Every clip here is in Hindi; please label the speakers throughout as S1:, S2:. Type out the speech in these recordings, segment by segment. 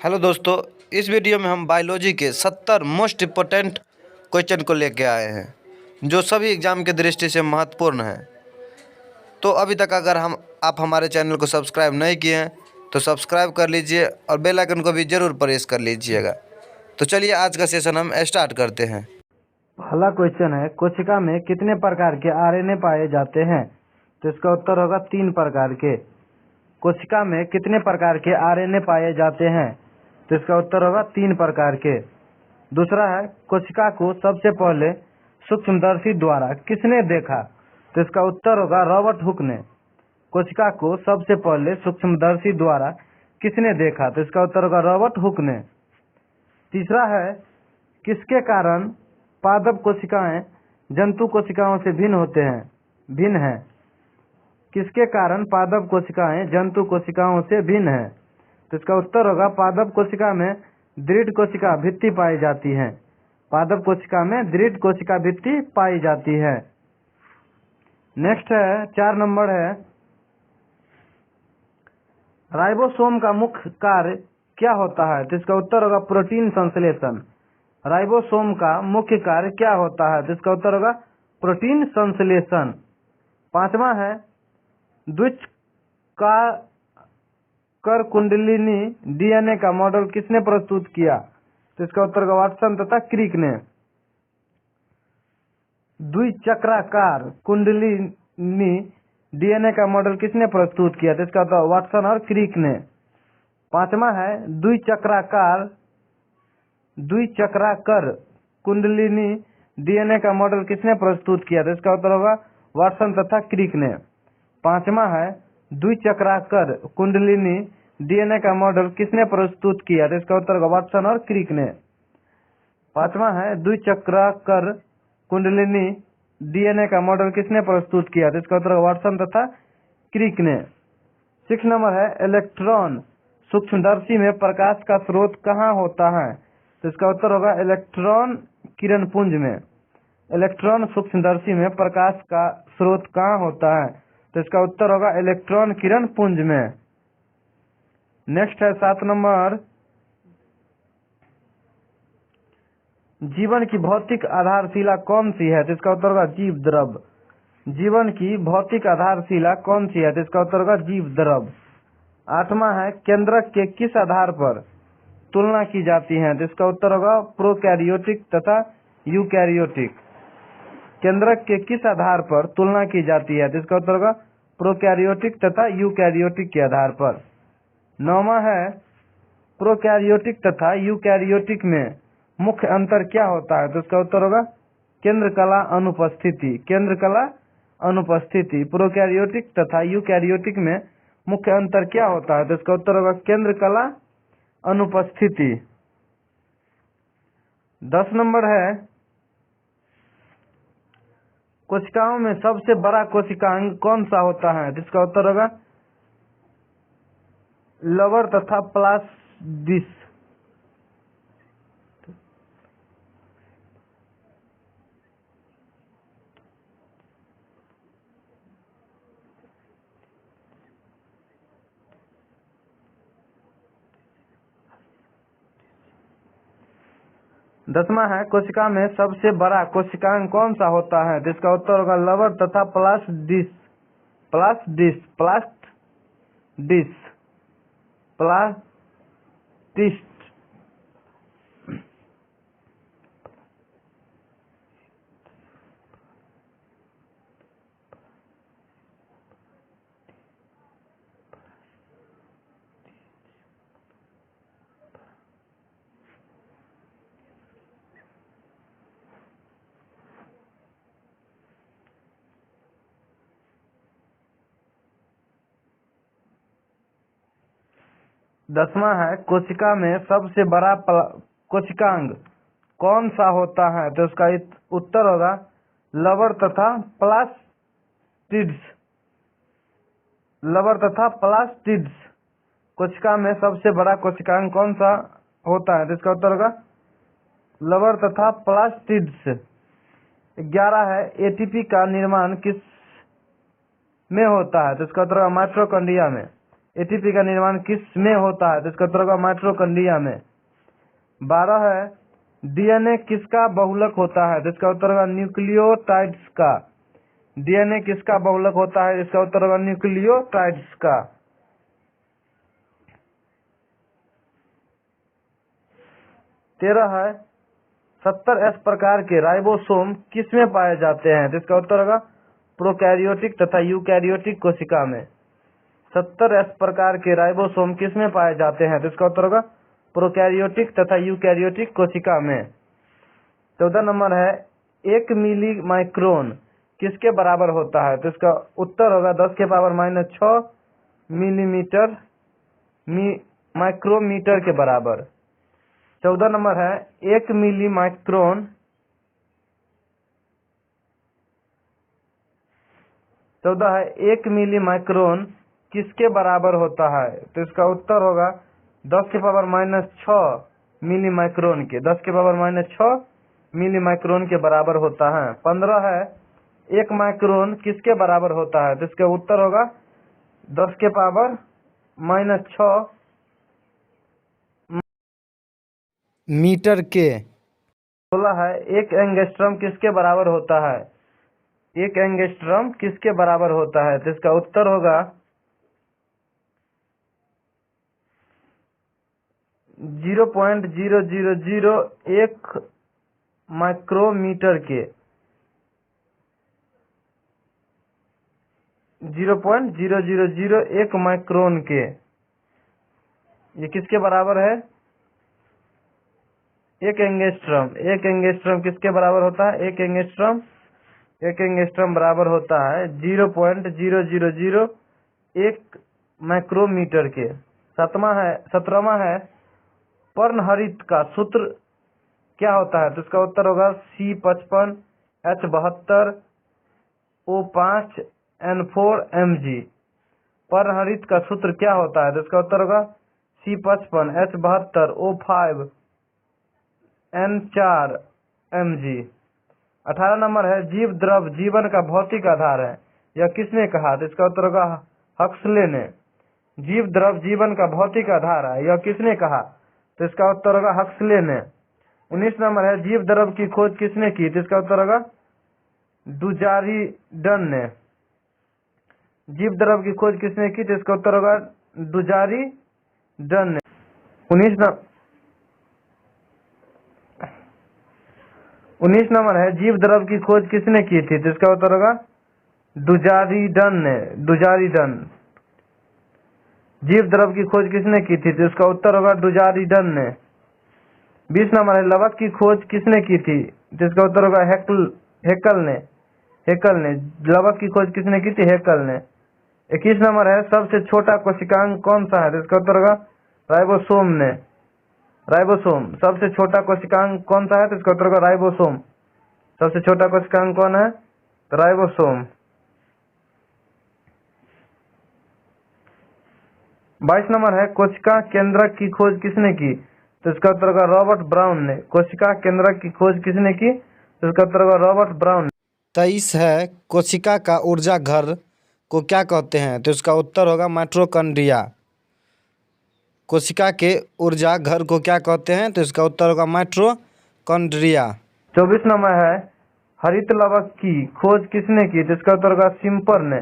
S1: हेलो दोस्तों, इस वीडियो में हम बायोलॉजी के 70 मोस्ट इम्पोर्टेंट क्वेश्चन को लेके आए हैं जो सभी एग्ज़ाम की दृष्टि से महत्वपूर्ण हैं। तो अभी तक अगर आप हमारे चैनल को सब्सक्राइब नहीं किए हैं तो सब्सक्राइब कर लीजिए और बेल आइकन को भी ज़रूर प्रेस कर लीजिएगा। तो चलिए आज का सेशन हम स्टार्ट करते हैं।
S2: पहला क्वेश्चन है, कोशिका में कितने प्रकार के आरएनए पाए जाते हैं? तो इसका उत्तर होगा 3 प्रकार के। कोशिका में कितने प्रकार के आरएनए पाए जाते हैं? तो इसका उत्तर होगा 3 प्रकार के। दूसरा है, कोशिका को सबसे पहले सूक्ष्मदर्शी द्वारा किसने देखा? तो इसका उत्तर होगा रॉबर्ट हुक ने। कोशिका को सबसे पहले सूक्ष्मदर्शी द्वारा किसने देखा? तो इसका उत्तर होगा रॉबर्ट हुक ने। तीसरा है, किसके कारण पादप कोशिकाएं जंतु कोशिकाओं से भिन्न हैं? किसके कारण पादप कोशिकाएं जंतु कोशिकाओं से भिन्न हैं? तो इसका उत्तर होगा पादप कोशिका में दृढ़ कोशिका भित्ति पाई जाती है। पादप कोशिका में दृढ़ कोशिका भित्ति पाई जाती है। नेक्स्ट है 4 नंबर है, राइबोसोम का मुख्य कार्य क्या होता है? तो इसका उत्तर होगा प्रोटीन संश्लेषण। राइबोसोम का मुख्य कार्य क्या होता है? तो इसका उत्तर होगा प्रोटीन संश्लेषण। 5वां है, द्विचक्राकार कुंडलिनी डीएनए का मॉडल किसने प्रस्तुत किया? तो इसका उत्तर होगा वाटसन तथा क्रिक ने। द्विचक्राकार कुंडलिनी डीएनए का मॉडल किसने प्रस्तुत किया? तो इसका उत्तर वाटसन और क्रिक ने। 5वां है, द्विचक्राकार कुंडलिनी डीएनए का मॉडल किसने प्रस्तुत किया? तो इसका उत्तर होगा वाटसन तथा क्रिक ने। 5वां है, द्विचक्राकार कुंडलिनी डीएनए का मॉडल किसने प्रस्तुत किया? तो इसका उत्तर होगा वाटसन और क्रिक ने। 5वां है, द्विचक्राकार कुंडलिनी डीएनए का मॉडल किसने प्रस्तुत किया? तो इसका उत्तर होगा वाटसन तथा क्रिक ने। 6 नंबर है, इलेक्ट्रॉन सूक्ष्मदर्शी में प्रकाश का स्रोत कहाँ होता है? तो इसका उत्तर होगा इलेक्ट्रॉन किरण पुंज में। इलेक्ट्रॉन सूक्ष्मदर्शी में प्रकाश का स्रोत कहाँ होता है? तो इसका उत्तर होगा इलेक्ट्रॉन किरण पुंज में। नेक्स्ट है 7 नंबर, जीवन की भौतिक आधारशिला कौन सी है? तो इसका उत्तर होगा जीव द्रव। जीवन की भौतिक आधारशिला कौन सी है? तो इसका उत्तर होगा जीव द्रव। 8वां है, केंद्रक के किस आधार पर तुलना की जाती है? तो इसका उत्तर होगा प्रोकैरियोटिक तथा यूकैरियोटिक। केंद्रक के किस आधार पर तुलना की जाती है? तो इसका उत्तर होगा प्रोकैरियोटिक तथा यूकैरियोटिक के आधार पर। 9वां है, प्रोकैरियोटिक तथा यूकैरियोटिक में मुख्य अंतर क्या होता है? तो इसका उत्तर होगा केंद्रकला अनुपस्थिति। केंद्रकला अनुपस्थिति। प्रोकैरियोटिक तथा यूकैरियोटिक में मुख्य अंतर क्या होता है? तो इसका उत्तर होगा केंद्रकला अनुपस्थिति। 10 नंबर है, कोशिकाओं में सबसे बड़ा कोशिकांग कौन सा होता है? तो इसका उत्तर होगा लवर तथा प्लास्टिस। 10वां है, कोशिका में सबसे बड़ा कोशिकांग कौन सा होता है? तो इसका उत्तर होगा लवर तथा प्लास्टिस। Plastids plastids plastids. 10वां है, कोशिका में सबसे बड़ा कोशिकांग कौन सा होता है? तो इसका उत्तर होगा लवर तथा प्लास्टिड्स। लवर तथा प्लास्टिड्स। कोशिका में सबसे बड़ा कोशिकांग कौन सा होता है? तो इसका उत्तर होगा लवर तथा प्लास्टिड्स। 11 है, एटीपी का निर्माण किस में होता है? तो इसका उत्तर होगा माइटोकॉन्ड्रिया में। एटीपी का निर्माण किस में होता है? तो इसका उत्तर होगा माइटोकॉन्ड्रिया में। 12 है डीएनए किसका बहुलक होता है? तो इसका उत्तर होगा न्यूक्लियोटाइड्स का। डीएनए किसका बहुलक होता है? इसका उत्तर होगा न्यूक्लियोटाइड्स का। 13 है 70S प्रकार के राइबोसोम किसमें पाए जाते हैं? तो इसका उत्तर होगा प्रोकैरियोटिक तथा यूकैरियोटिक कोशिका में। 70S प्रकार के राइबोसोम किसमें पाए जाते हैं? तो इसका उत्तर होगा प्रोकैरियोटिक तथा यूकैरियोटिक कोशिका में। 14 नंबर है 1 मिली माइक्रोन किसके बराबर होता है? तो इसका उत्तर होगा 10⁻⁻6 मिलीमीटर माइक्रोमीटर के बराबर। 14 नंबर है 1 मिली माइक्रोन 14 है 1 मिली माइक्रोन किसके बराबर होता है? तो इसका उत्तर होगा 10⁻⁻6 मिली माइक्रोन के। 10⁻⁻6 मिली माइक्रोन के बराबर होता है। 15 है 1 माइक्रोन किसके बराबर होता है? तो इसका उत्तर होगा 10⁻⁻6 मीटर के। 16 है 1 एंगस्ट्रम किसके बराबर होता है? 1 एंगस्ट्रम किसके बराबर होता है? तो इसका उत्तर होगा 0.0001 माइक्रोमीटर के। 0.0001 माइक्रोन के। ये किसके बराबर है? 1 एंगस्ट्रम। 1 एंगस्ट्रम किसके बराबर होता है? 1 एंगस्ट्रम बराबर होता है 0.0001 माइक्रोमीटर के। 17वां है पर्नहरित का सूत्र क्या होता है? तो इसका उत्तर होगा C55 H72 O5 N4 Mg। पर्नहरित का सूत्र क्या होता है? तो इसका उत्तर होगा C55 H72 O5 N4 Mg। 18 number है जीव द्रव जीवन का भौतिक आधार है, यह किसने कहा? तो इसका उत्तर होगा हक्सले ने। जीव द्रव जीवन का भौतिक आधार है, यह किसने कहा? तो इसका उत्तर होगा हक्सले ने। 19 नंबर है जीव द्रव की खोज किसने की? तो इसका उत्तर होगा डुजारिडन ने। जीव द्रव की खोज किसने की? तो इसका उत्तर होगा डुजारिडन ने। 19 नंबर है जीव द्रव की खोज किसने की थी? तो इसका उत्तर होगा डुजारिडन ने। डुजारिडन। जीव द्रव की खोज किसने की थी? तो इसका उत्तर होगा डुजारिडन ने। 20 नंबर है लवक की खोज किसने की थी? तो इसका उत्तर होगा हेकल ने। लवक की खोज किसने की थी? हेकल ने। 21 नंबर है सबसे छोटा कोशिकांग कौन सा है? तो इसका उत्तर होगा राइबोसोम ने। राइबोसोम। सबसे छोटा कोशिकांग कौन सा है? तो इसका उत्तर होगा राइबोसोम। सबसे छोटा कोशिकांग कौन है? तो राइबोसोम। 22 नंबर है कोशिका केंद्रक की खोज किसने की? तो इसका उत्तर होगा रॉबर्ट ब्राउन ने। कोशिका केंद्रक की खोज किसने की? तो इसका उत्तर होगा रॉबर्ट ब्राउन। 23 है कोशिका का ऊर्जा घर को क्या कहते हैं? तो इसका उत्तर होगा माइटोकॉन्ड्रिया। कोशिका के ऊर्जा घर को क्या कहते हैं? तो इसका उत्तर होगा माइटोकॉन्ड्रिया। 24 नंबर है हरित लवक की खोज किसने की? तो इसका उत्तर होगा सिम्पर ने।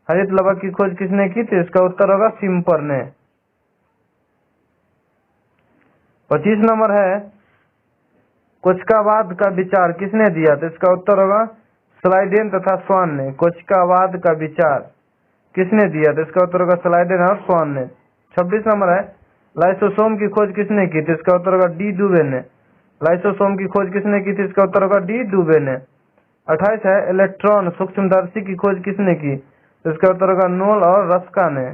S2: हरित लवक की खोज किसने की? तो इसका उत्तर होगा सिम्पर ने। 25 नंबर है कोशिकावाद का विचार किसने दिया? तो इसका उत्तर होगा स्लाइडेन तथा स्वान ने। कोशिकावाद का विचार किसने दिया? तो इसका उत्तर होगा स्लाइडेन और स्वान ने। 26 नंबर है लाइसोसोम की खोज किसने की? तो इसका उत्तर होगा डी डुबे ने। लाइसोसोम की खोज किसने की थी? इसका उत्तर होगा डी डुबे ने। 28 है इलेक्ट्रॉन सूक्ष्मदर्शी की खोज किसने की? तो इसका उत्तर होगा नोल और रस्का ने।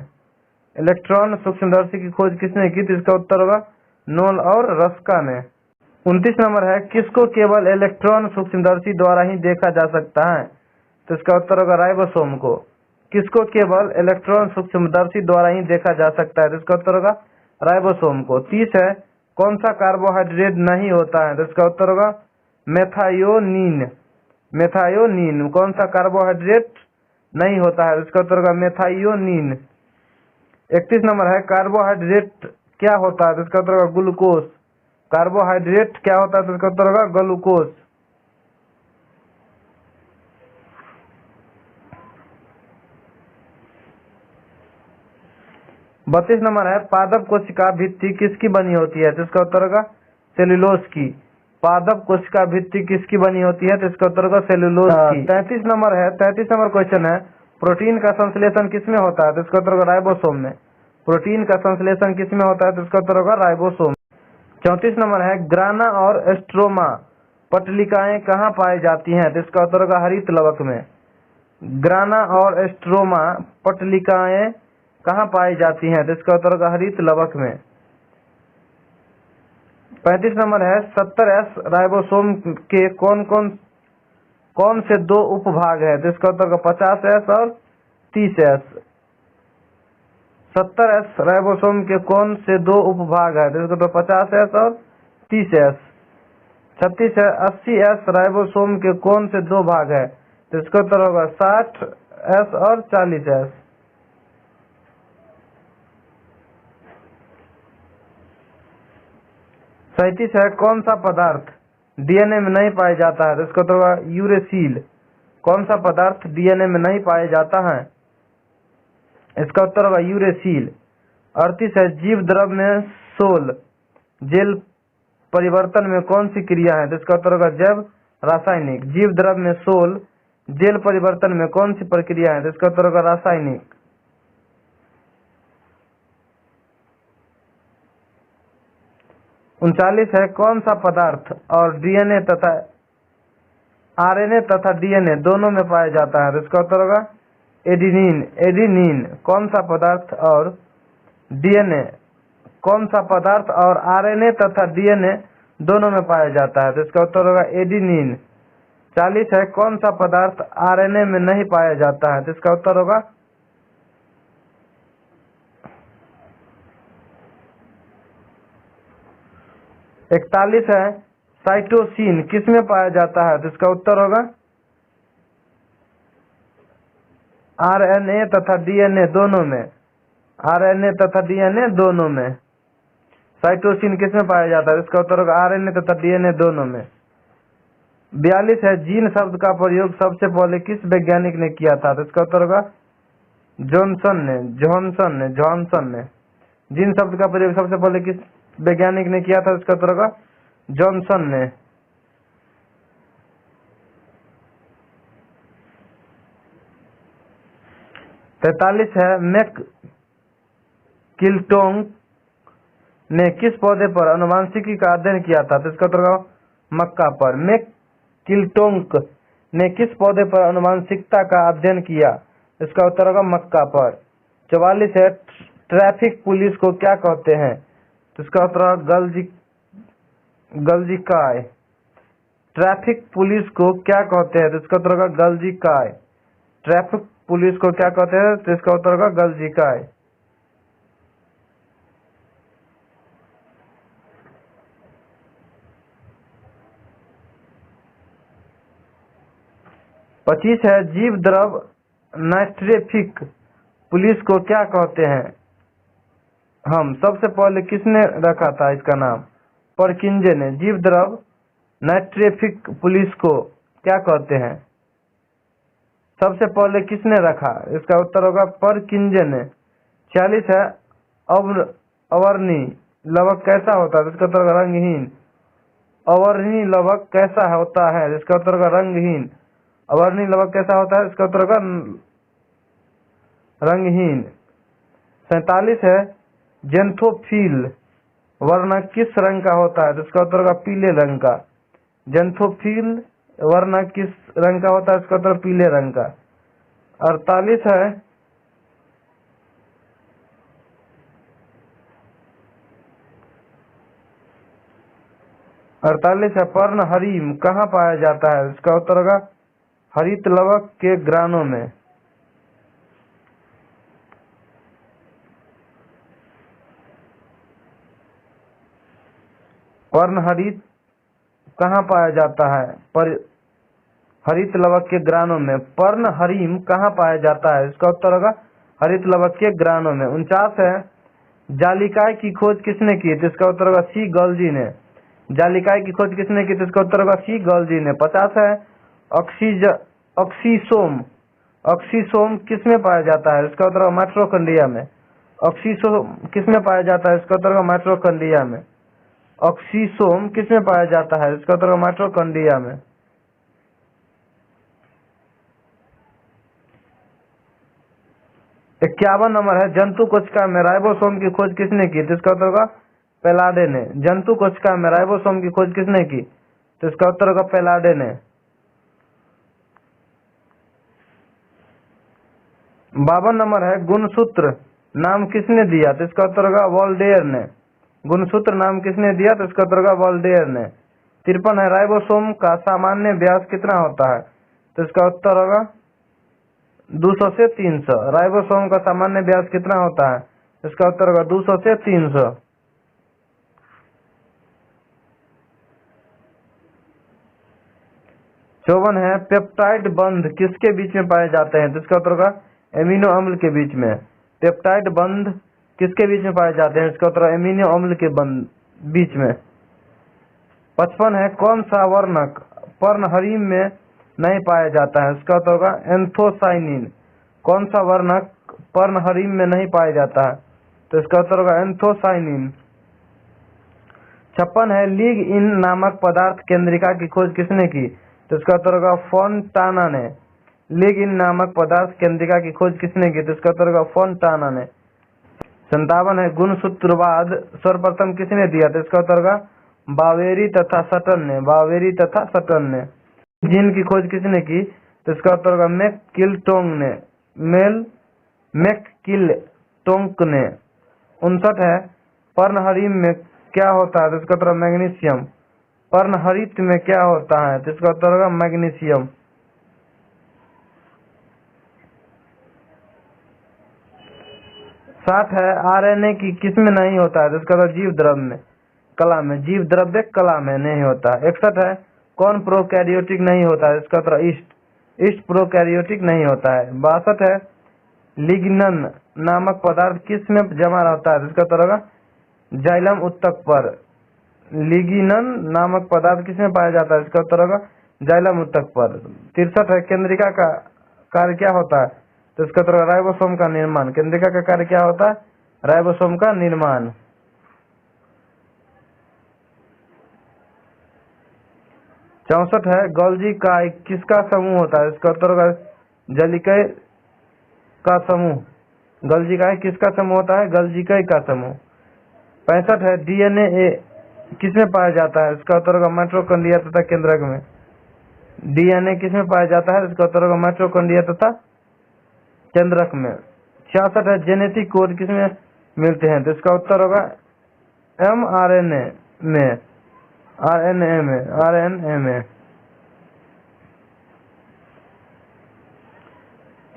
S2: इलेक्ट्रॉन सूक्ष्मदर्शी की खोज किसने की? तो इसका उत्तर होगा नोल और रस्का ने। 29 नंबर है किसको केवल इलेक्ट्रॉन सूक्ष्मदर्शी द्वारा ही देखा जा सकता है? तो इसका उत्तर होगा राइबोसोम को। किसको केवल इलेक्ट्रॉन सूक्ष्मदर्शी द्वारा ही देखा जा सकता है? तो इसका उत्तर होगा राइबोसोम को। 30 है कौन सा कार्बोहाइड्रेट नहीं होता है? तो इसका उत्तर होगा मेथायोनिन। मेथायोनिन। कौन सा कार्बोहाइड्रेट नहीं होता है? इसका उत्तर होगा मेथायोनिन। 31 नंबर है कार्बोहाइड्रेट क्या होता है, तो इसका उत्तर होगा ग्लूकोज। कार्बोहाइड्रेट क्या होता है, तो इसका उत्तर होगा ग्लूकोज। 32 नंबर है पादप कोशिका भित्ति किसकी बनी होती है, तो इसका उत्तर होगा सेलुलोज की। पादप कोशिका भित्ति किसकी बनी होती है, तो इसका उत्तर होगा सेलुलोज की। 33 नंबर क्वेश्चन है प्रोटीन का संश्लेषण किसमें होता है, तो इसका उत्तर होगा राइबोसोम में। प्रोटीन का संश्लेषण किसमें होता है, तो इसका उत्तर होगा राइबोसोम। 34 नंबर है ग्राना और एस्ट्रोमा पटलिकाएं कहाँ पाई जाती हैं, तो इसका उत्तर होगा हरित लवक में। ग्राना और एस्ट्रोमा पटलिकाएं कहाँ पाई जाती हैं, तो इसका उत्तर होगा हरित लवक में। 35 नंबर है 70S राइबोसोम के कौन से दो उपभाग है, तो इसका उत्तर होगा 50S और 30S। 70S राइबोसोम के कौन से दो उपभाग है, तो इसका उत्तर 50S और 30S। 36 है 80S राइबोसोम के कौन से दो भाग है, तो इसका उत्तर होगा 60S और 40S। 37 है कौन सा पदार्थ डीएनए में नहीं पाया जाता है, तो इसका उत्तर होगा यूरेसिल। कौन सा पदार्थ डीएनए में नहीं पाया जाता है, इसका उत्तर होगा यूरेसिल। 38 है जीव द्रव में सोल जेल परिवर्तन में कौन सी क्रिया है, तो इसका उत्तर होगा जैव रासायनिक। जीव द्रव में सोल जेल परिवर्तन में कौन सी प्रक्रिया है, तो इसका उत्तर होगा रासायनिक। 39 है कौन सा पदार्थ और डीएनए तथा आरएनए तथा डीएनए दोनों में पाया जाता है, तो इसका उत्तर होगा एडिनिन। एडिनिन कौन सा पदार्थ और डीएनए कौन सा पदार्थ और आरएनए तथा डीएनए दोनों में पाया जाता है, तो इसका उत्तर होगा एडिनिन। 40 है कौन सा पदार्थ आरएनए में नहीं पाया जाता है, तो इसका उत्तर होगा 41 है साइटोसिन किस में पाया जाता है, तो इसका उत्तर होगा आरएनए तथा डीएनए दोनों में। आरएनए तथा डीएनए दोनों में साइटोसिन किस में पाया जाता है, इसका उत्तर होगा आरएनए तथा डीएनए दोनों में। 42 है जीन शब्द का प्रयोग सबसे पहले किस वैज्ञानिक ने किया था, तो इसका उत्तर होगा जॉनसन ने। जीन शब्द का प्रयोग सबसे पहले किस वैज्ञानिक ने किया था, इसका उत्तर होगा जॉनसन ने। 43 है मैककिलटोंग ने किस पौधे पर आनुवंशिकी का अध्ययन किया था, तो इसका उत्तर होगा मक्का पर। मैककिलटोंग ने किस पौधे पर आनुवंशिकता का अध्ययन किया, इसका उत्तर होगा मक्का पर। 44 है ट्रैफिक पुलिस को क्या कहते हैं, तो इसका उत्तर होगा गल्जिकाय। ट्रैफिक पुलिस को क्या कहते हैं, तो इसका उत्तर होगा गल्जिकाय। ट्रैफिक पुलिस को क्या कहते हैं, तो इसका उत्तर होगा गल्जिकाय। 25 है जीव द्रव नाइट्रोफिक पुलिस को क्या कहते हैं, हम सबसे पहले किसने रखा था इसका नाम, परकिंजे ने। जीव द्रव नाइट्रोफिक पुलिस को क्या कहते हैं, सबसे पहले किसने रखा, इसका उत्तर होगा परकिंजे ने। 46 है अवर्णी लवक कैसा होता है, इसका उत्तर होगा रंगहीन। अवर्णी लवक कैसा होता है, इसका उत्तर होगा रंगहीन। अवर्णी लवक कैसा होता है, इसका उत्तर होगा रंगहीन। 47 है जेंथोफिल वर्ण किस रंग का होता है, तो इसका उत्तर होगा पीले रंग का। जेंथोफिल वर्ण किस रंग का होता है, इसका उत्तर पीले रंग का। 48 है पर्णहरिम कहाँ पाया जाता है, इसका उत्तर होगा हरित लवक के ग्रानों में। पर्णहरित कहाँ पाया जाता है, हरित लवक के ग्रानों में। पर्णहरिम कहाँ पाया जाता है, इसका उत्तर होगा हरित लवक के ग्रानों में। 49 है जालिकाई की खोज किसने की, तो इसका उत्तर होगा सी गॉल्जी ने। जालिकाई की खोज किसने की, तो इसका उत्तर होगा सी गॉल्जी ने। 50 है ऑक्सीसोम। ऑक्सीसोम किसमें पाया जाता है, इसका उत्तर होगा माइटोकॉन्ड्रिया में। ऑक्सीसोम किसमें पाया जाता है, इसका उत्तर होगा माइटोकॉन्ड्रिया में। ऑक्सीसोम किसमें पाया जाता है, इसका उत्तर होगा माइटोकॉन्ड्रिया में। 51 नंबर है जंतु कोशिका में राइबोसोम की खोज किसने की, तो इसका उत्तर होगा पेलाडे ने। जंतु कोशिका में राइबोसोम की खोज किसने की, तो इसका उत्तर होगा पेलाडे ने। 52 नंबर है गुणसूत्र नाम किसने दिया, तो इसका उत्तर होगा वॉल्डेयर ने। गुणसूत्र नाम किसने दिया, तो इसका उत्तर होगा वॉल्डेयर ने। 53 है राइबोसोम का सामान्य व्यास कितना होता है, तो इसका उत्तर होगा 200 से 300। राइबोसोम का सामान्य व्यास कितना होता है, इसका उत्तर होगा 200 से 300। 54 है पेप्टाइड बंध किसके बीच में पाए जाते हैं, तो इसका उत्तर होगा एमिनो अम्ल के बीच में। पेप्टाइड बंध किसके बीच में पाए जाते हैं, इसका उत्तर एमिनो अम्ल के बीच में। 55 है कौन सा वर्णक पर्णहरिम में नहीं पाया जाता है, इसका उत्तर होगा एंथोसाइनिन। कौन सा वर्णक पर्णहरिम में नहीं पाया जाता है, तो इसका उत्तर होगा एंथोसाइनिन। 56 है लीग इन नामक पदार्थ केंद्रिका की खोज किसने की, तो इसका उत्तर होगा फोंटाना ने। लीग इन नामक पदार्थ केंद्रिका की खोज किसने की, तो इसका उत्तर होगा फोंटाना ने। 57 है गुणसूत्रवाद सर्वप्रथम किसने दिया, तो इसका उत्तर होगा बावेरी तथा सटन ने। बावेरी तथा सटन ने। जिन की खोज किसने की, तो इसका उत्तर होगा मैककिलटोंग ने। मैककिलटोंग ने। 59 है पर्णहरित में क्या होता है, तो इसका उत्तर मैग्नीशियम। पर्णहरित में क्या होता है, तो इसका उत्तर होगा मैग्नीशियम। 60 है आरएनए की किसमें नहीं होता है, तो इसका उत्तर जीव द्रव्य में कला में। जीव द्रव्य कला में नहीं होता। 61 है कौन प्रोकैरियोटिक नहीं होता है, इसका उत्तर ईस्ट प्रोकैरियोटिक नहीं होता है। 62 है लिग्नन नामक पदार्थ किस में जमा रहता है, इसका उत्तर होगा जाइलम उत्तक पर। लिग्नन नामक पदार्थ किस में पाया जाता है, इसका उत्तर होगा जाइलम उत्तक पर। 63 है केंद्रिका का कार्य क्या होता है, तो इसका उत्तर राइबोसोम का निर्माण। केंद्रिका का कार्य क्या होता है, राइबोसोम का निर्माण। 64 है गोल्जी का किसका समूह होता है, इसका उत्तर होगा जलिकय का समूह। गोल्जी का किसका समूह होता है, गल्जिकय का समूह। 65 है डीएनए किसमें पाया जाता है, इसका उत्तर होगा माइटोकॉन्ड्रिया तथा केंद्रक में। डीएनए किसमें पाया जाता है, इसका उत्तर होगा माइटोकॉन्ड्रिया तथा केंद्रक में। 66 है जेनेटिक कोड किसमें मिलते हैं, तो इसका उत्तर होगा एमआरएनए में। आरएनए में।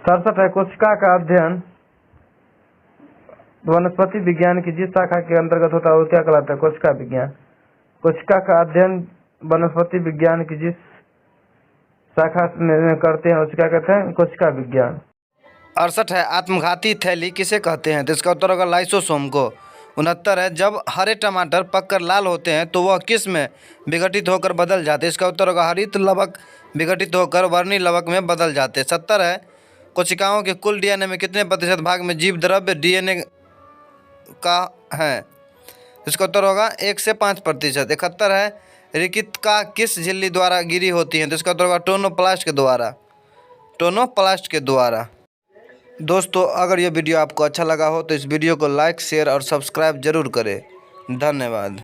S2: 67 है कोशिका का अध्ययन वनस्पति विज्ञान की जिस शाखा के अंतर्गत होता है वो क्या कहलाता है, कोशिका विज्ञान। कोशिका का अध्ययन वनस्पति विज्ञान की जिस शाखा में करते हैं उसे क्या कहते हैं, कोशिका विज्ञान।
S1: 68 है आत्मघाती थैली किसे कहते हैं, तो इसका उत्तर होगा लाइसोसोम को। 69 है जब हरे टमाटर पककर लाल होते हैं तो वह किस में विघटित होकर बदल जाते हैं, इसका उत्तर होगा हरित लवक विघटित होकर वर्णी लवक में बदल जाते हैं। 70 है कोशिकाओं के कुल डीएनए में कितने प्रतिशत भाग में जीव द्रव्य डीएनए का है, इसका उत्तर होगा 1 से 5%। 71 है रिकित्का किस झिल्ली द्वारा गिरी होती है, तो इसका उत्तर होगा टोनोप्लास्ट के द्वारा। दोस्तों अगर ये वीडियो आपको अच्छा लगा हो तो इस वीडियो को लाइक शेयर और सब्सक्राइब जरूर करें। धन्यवाद।